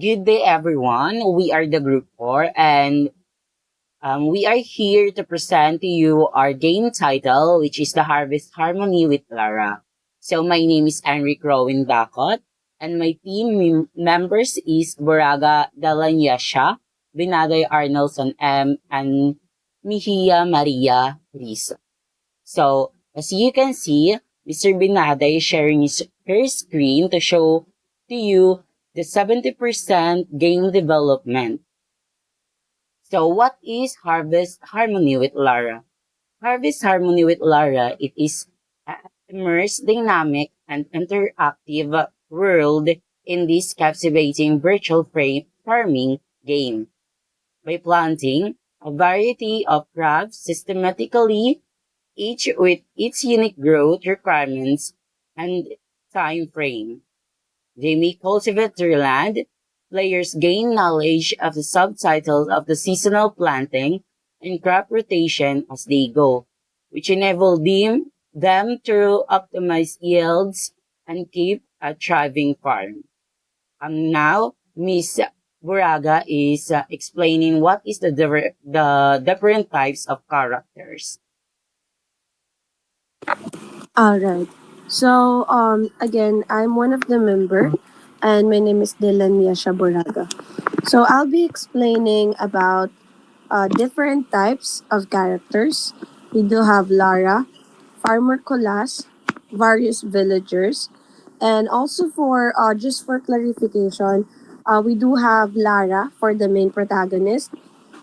Good day, everyone. We are the Group 4, and we are here to present to you our game title, which is The Harvest Harmony with Lara. So, my name is Enric Rowan Dakot, and my team members is Buraga Dalanyasha, Binaday Arnolson M, and Mihia Maria Risa. So, as you can see, Mr. Binada is sharing her screen to show to you the 70% game development. So, what is Harvest Harmony with Lara? Harvest Harmony with Lara, it is an immersed, dynamic, and interactive world in this captivating virtual frame farming game. By planting a variety of crops systematically, each with its unique growth requirements and time frame. They may cultivate their land, players gain knowledge of the subtitles of the seasonal planting and crop rotation as they go, which enable them to optimize yields and keep a thriving farm. Now, Miss Buraga is explaining what is the different types of characters. All right. So, again, I'm one of the member, and my name is Dylan Mia Shaboraga. So, I'll be explaining about different types of characters. We do have Lara, Farmer Colas, various villagers, and also for just for clarification, we do have Lara for the main protagonist,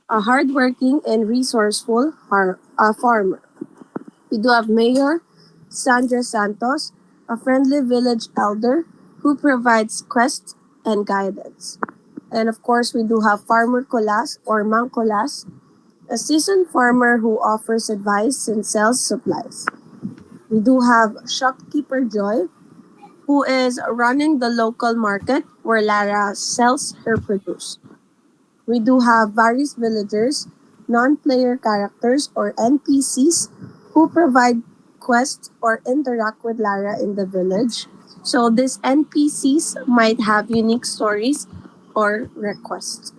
a hardworking and resourceful farmer. We do have Mayor Sandra Santos, a friendly village elder who provides quests and guidance. And of course, we do have Farmer Colas or Mang Colas, a seasoned farmer who offers advice and sells supplies. We do have Shopkeeper Joy, who is running the local market where Lara sells her produce. We do have various villagers, non-player characters or NPCs who provide quests or interact with Lara in the village. So these NPCs might have unique stories or requests.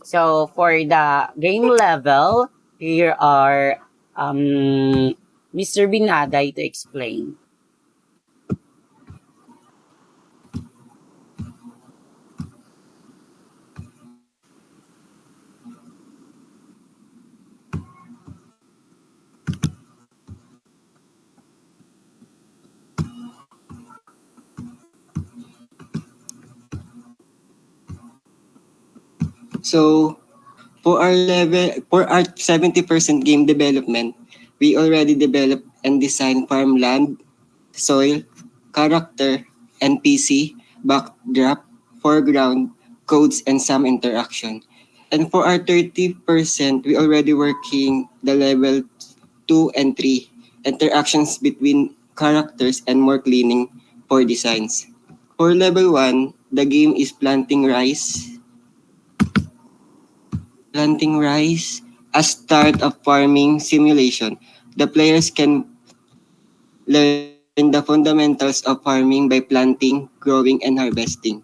So for the game level, here are Mr. Binaday to explain. So for our 70% game development, we already developed and designed farmland, soil, character, NPC, backdrop, foreground, codes, and some interaction. And for our 30%, we already working the level 2 and 3, interactions between characters and more cleaning for designs. For level 1, the game is planting rice as start of farming simulation. The players can learn the fundamentals of farming by planting, growing, and harvesting.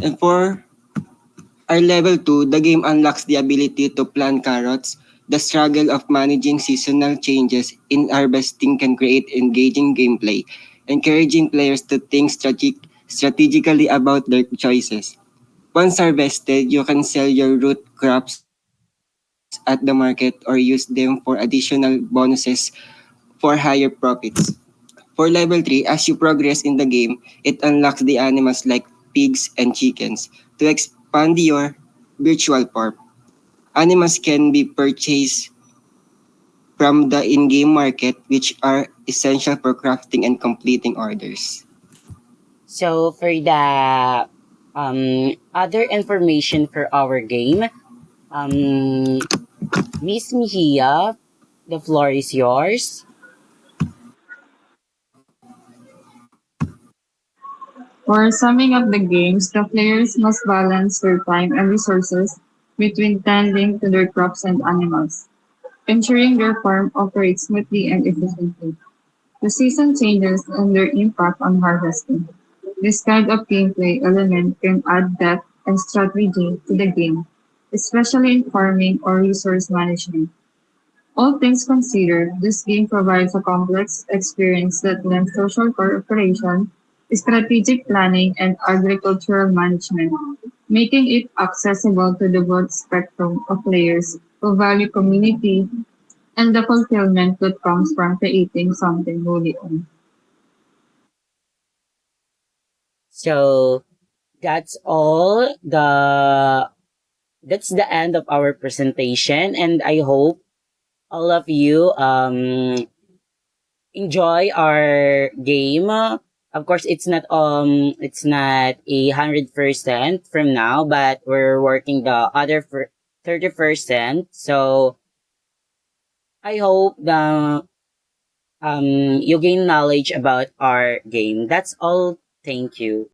And for our level 2, the game unlocks the ability to plant carrots. The struggle of managing seasonal changes in harvesting can create engaging gameplay, encouraging players to think strategically about their choices. Once harvested, you can sell your root crops at the market or use them for additional bonuses for higher profits. For level 3, as you progress in the game, it unlocks the animals like pigs and chickens. To expand your virtual farm, animals can be purchased from the in-game market, which are essential for crafting and completing orders. So for the other information for our game, Miss Mejia, the floor is yours. For summing up the games, the players must balance their time and resources between tending to their crops and animals, ensuring their farm operates smoothly and efficiently. the season changes and their impact on harvesting. This kind of gameplay element can add depth and strategy to the game, especially in farming or resource management. All things considered, this game provides a complex experience that blends social cooperation, strategic planning, and agricultural management, making it accessible to the broad spectrum of players who value community and the fulfillment that comes from creating something wholly owned. So that's all that's the end of our presentation, and I hope all of you enjoy our game. Of course, it's not 100% from now, but we're working the other 30%. So I hope the you gain knowledge about our game. That's all. Thank you.